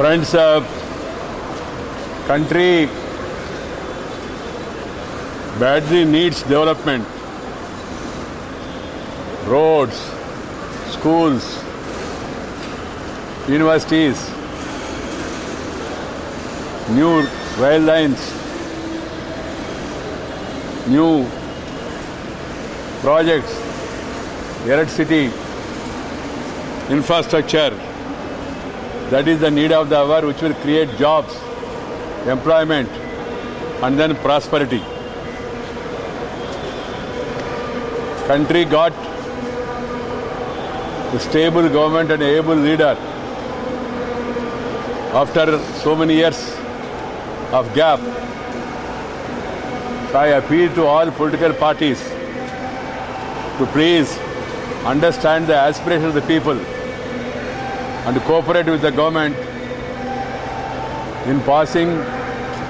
Friends, country badly needs development. Roads, schools, universities, new rail lines, new projects, electricity, infrastructure. That is the need of the hour, which will create jobs, employment, and then prosperity. Country got a stable government and an able leader after so many years of gap. So I appeal to all political parties to please understand the aspirations of the people and cooperate with the government in passing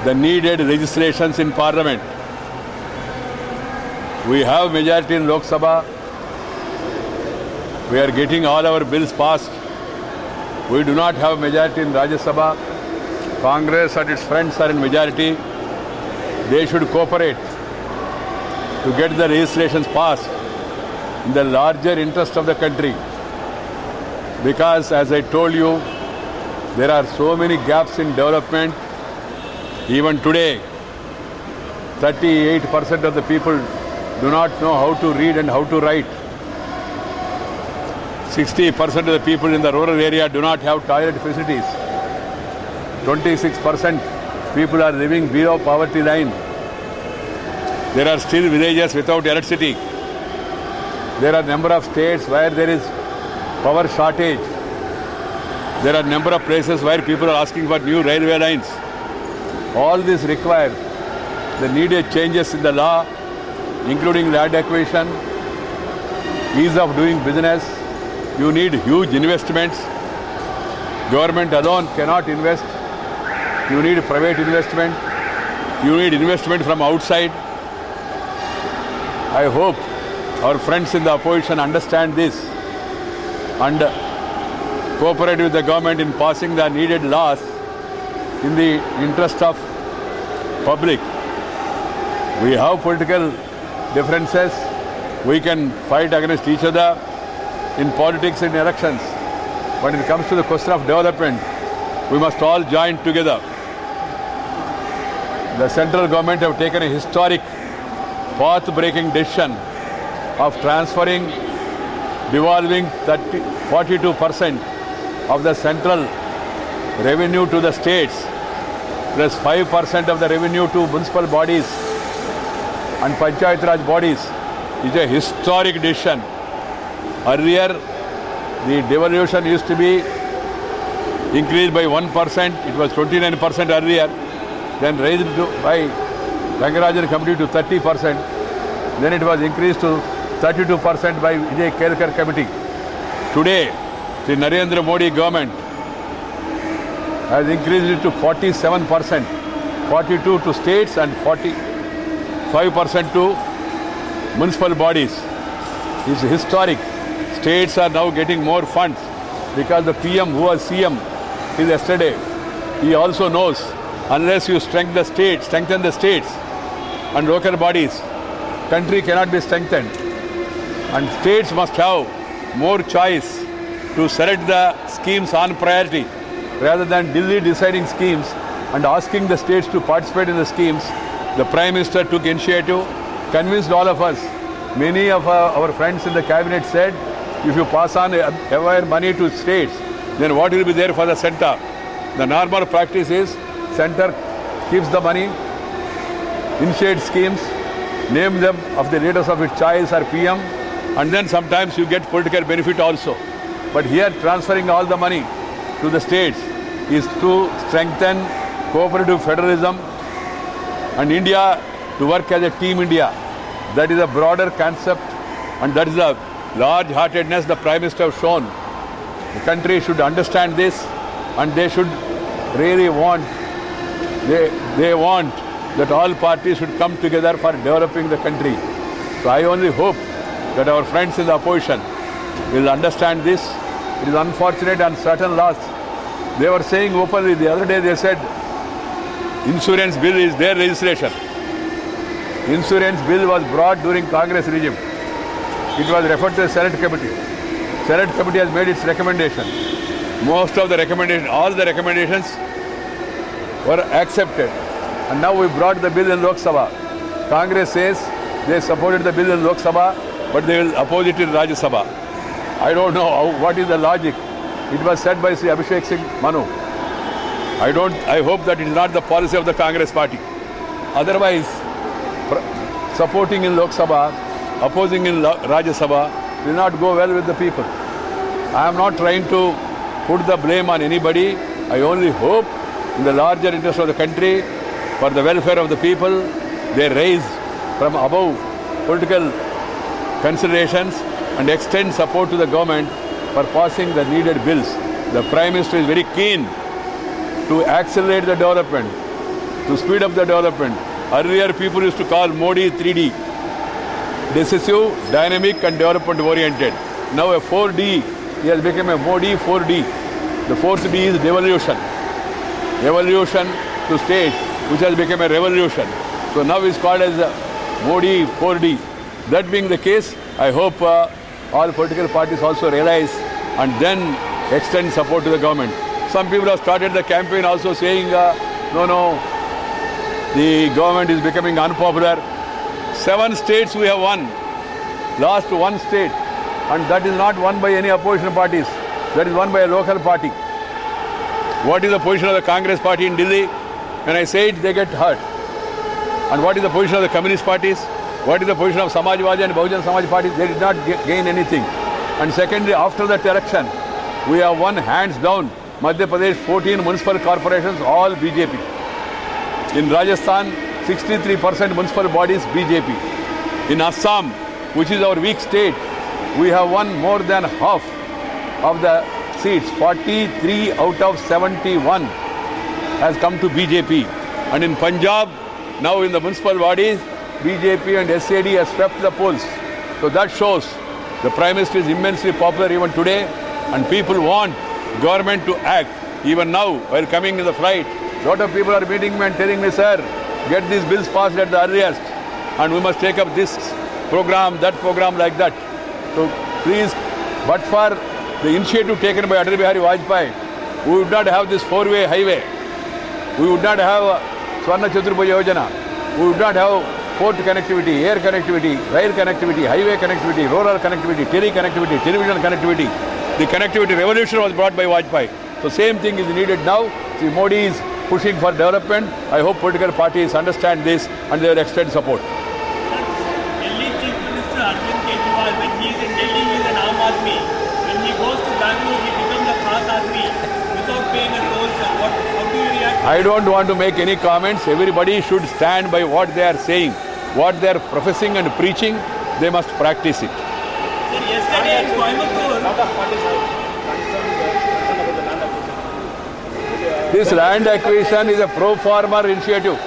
the needed legislations in Parliament. We have majority in Lok Sabha. We are getting all our bills passed. We do not have majority in Rajya Sabha. Congress and its friends are in majority. They should cooperate to get the legislations passed in the larger interest of the country. Because as I told you, there are so many gaps in development. Even today, 38% of the people do not know how to read and how to write. 60% of the people in the rural area do not have toilet facilities. 26% people are living below poverty line. There are still villages without electricity. There are a number of states where there is power shortage. There are a number of places where people are asking for new railway lines. All this requires the needed changes in the law, including land acquisition, ease of doing business. You need huge investments. Government alone cannot invest. You need private investment. You need investment from outside. I hope our friends in the opposition understand this and cooperate with the government in passing the needed laws in the interest of public. We have political differences. We can fight against each other in politics and elections. When it comes to the question of development, we must all join together. The central government have taken a historic path-breaking decision of transferring, devolving 42% of the central revenue to the states, plus 5% of the revenue to municipal bodies and Panchayat Raj bodies. Is a historic decision. Earlier, the devolution used to be increased by 1%. It was 29% earlier. Then raised by Rangarajan Committee to 30%. Then it was increased to 32% by Vijay Kelkar Committee. Today, the Narendra Modi government has increased it to 47%, 42% to states and 45% to municipal bodies. It's historic. States are now getting more funds because the PM who was CM till yesterday, he also knows unless you strengthen the states and local bodies, country cannot be strengthened. And states must have more choice to select the schemes on priority rather than Delhi deciding schemes and asking the states to participate in the schemes. The Prime Minister took initiative, convinced all of us. Many of our friends in the cabinet said, if you pass on ever money to states, then what will be there for the center? The normal practice is center keeps the money, initiates schemes, name them of the leaders of its choice or PM, and then sometimes you get political benefit also. But here transferring all the money to the states is to strengthen cooperative federalism and India to work as a team India. That is a broader concept and that is the large-heartedness the Prime Minister has shown. The country should understand this and they should really want, they want that all parties should come together for developing the country. So I only hope that our friends in the opposition will understand this. It is unfortunate on certain laws They were saying openly, the other day they said, insurance bill is their registration. Insurance bill was brought during Congress regime. It was referred to the Senate committee. Senate committee has made its recommendation. Most of the recommendations, all the recommendations were accepted. And now we brought the bill in Lok Sabha. Congress says they supported the bill in Lok Sabha, but they will oppose it in Rajya Sabha. I don't know what is the logic. It was said by Sri Abhishek Singh Manu. I hope that it is not the policy of the Congress party. Otherwise, supporting in Lok Sabha, opposing in Rajya Sabha will not go well with the people. I am not trying to put the blame on anybody. I only hope in the larger interest of the country, for the welfare of the people, they raise from above political considerations and extend support to the government for passing the needed bills. The Prime Minister is very keen to accelerate the development, to speed up the development. Earlier people used to call Modi 3D, decisive, dynamic and development oriented. Now a 4D, he has become a Modi 4D. The fourth D is devolution. Evolution to state, which has become a revolution. So now it's called as Modi 4D. That being the case, I hope all political parties also realize and then extend support to the government. Some people have started the campaign also saying, no, the government is becoming unpopular. 7 states we have won. Lost 1 state. And that is not won by any opposition parties. That is won by a local party. What is the position of the Congress party in Delhi? When I say it, they get hurt. And what is the position of the communist parties? What is the position of Samajwadi and Bahujan Samaj parties? They did not gain anything. And secondly, after that election, we have won hands down Madhya Pradesh 14 municipal corporations, all BJP. In Rajasthan, 63% municipal bodies BJP. In Assam, which is our weak state, we have won more than half of the seats. 43 out of 71 has come to BJP. And in Punjab, now in the municipal bodies, BJP and SAD has swept the polls. So that shows the Prime Minister is immensely popular even today, and people want government to act. Even now, while coming in the flight, a lot of people are meeting me and telling me, sir, get these bills passed at the earliest, and we must take up this program, that program, like that. So please, but for the initiative taken by Atal Bihari Vajpayee, we would not have this 4-way highway. We would not have Swarna Chaturbhuja Yojana. We would not have port connectivity, air connectivity, rail connectivity, highway connectivity, rural connectivity, tele connectivity, television connectivity. The connectivity revolution was brought by Vajpayee. So same thing is needed now. See, Modi is pushing for development. I hope political parties understand this and they will extend support. Delhi Chief Minister Arvind Kejriwal, when he is in Delhi, he is an Aam Aadmi. When he goes to Bangalore, he becomes a Khas Aadmi without paying a toll. How do you react? I don't want to make any comments. Everybody should stand by what they are saying. What they are professing and preaching, they must practice it. Sir, yesterday in Coimbatore, This land acquisition is a pro-farmer initiative.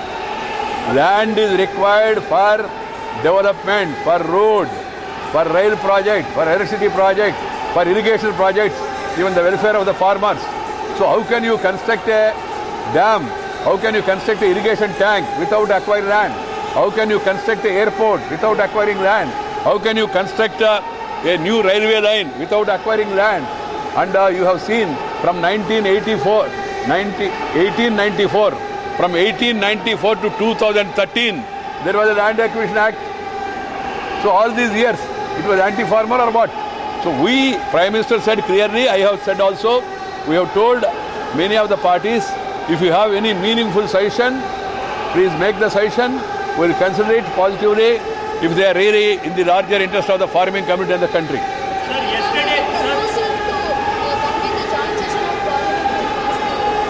Land is required for development, for road, for rail project, for electricity project, for irrigation projects, even the welfare of the farmers. So how can you construct a dam? How can you construct an irrigation tank without acquiring land? How can you construct an airport without acquiring land? How can you construct a new railway line without acquiring land? And you have seen from 1894, from 1894 to 2013, there was a Land Acquisition Act. So all these years, it was anti-farmer or what? So we, Prime Minister said clearly, I have said also, we have told many of the parties, if you have any meaningful suggestion, please make the suggestion. We will consider it positively if they are really in the larger interest of the farming community and the country. sir, yesterday,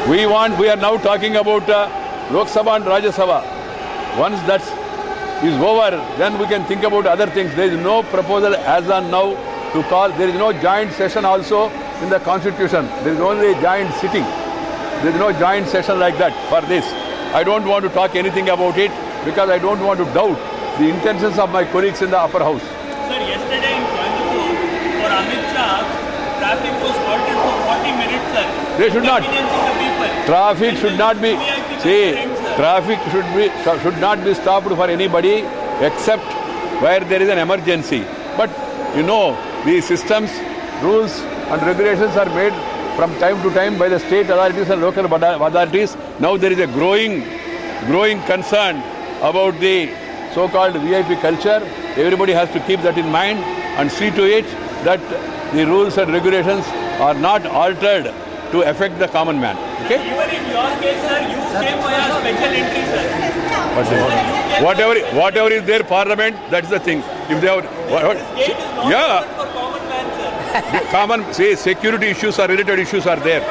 We are now talking about Lok Sabha and Rajya Sabha. Once that is over, then we can think about other things. There is no proposal as on now to call. There is no joint session also in the Constitution. There is only joint sitting. There is no joint session like that for this. I don't want to talk anything about it because I don't want to doubt the intentions of my colleagues in the upper house. Sir, yesterday in Coimbatore, for Amit Shah, traffic was halted for 40 minutes, sir. They should not. Inconveniencing the people. Traffic should not be. VIP See, ends, sir. traffic should not be stopped for anybody except where there is an emergency. But you know, these systems, rules and regulations are made from time to time by the state authorities and local authorities. Now there is a growing concern about the so-called VIP culture. Everybody has to keep that in mind and see to it that the rules and regulations are not altered to affect the common man. Okay? Even in your case, sir, you came via special entry, sir. Whatever is their parliament, that's the thing. If they have, Gate is not yeah, open for common man, sir. common, say, security issues or related issues are there.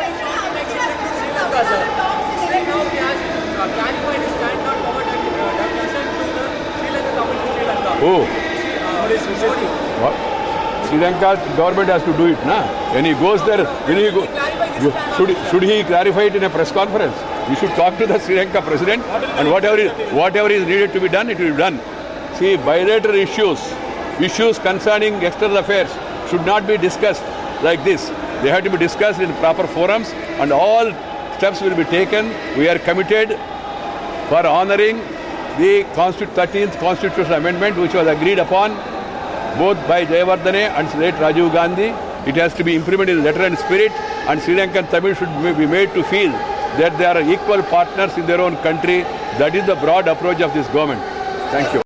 Oh, what? Sri Lanka government has to do it, na? When he goes there, should he clarify it in a press conference? You should talk to the Sri Lanka president, and whatever is needed to be done, it will be done. See, bilateral issues concerning external affairs should not be discussed like this. They have to be discussed in proper forums, and all steps will be taken. We are committed for honoring the 13th Constitutional Amendment, which was agreed upon both by Jayawardene and late Rajiv Gandhi. It has to be implemented in letter and spirit, and Sri Lankan Tamil should be made to feel that they are equal partners in their own country. That is the broad approach of this government. Thank you.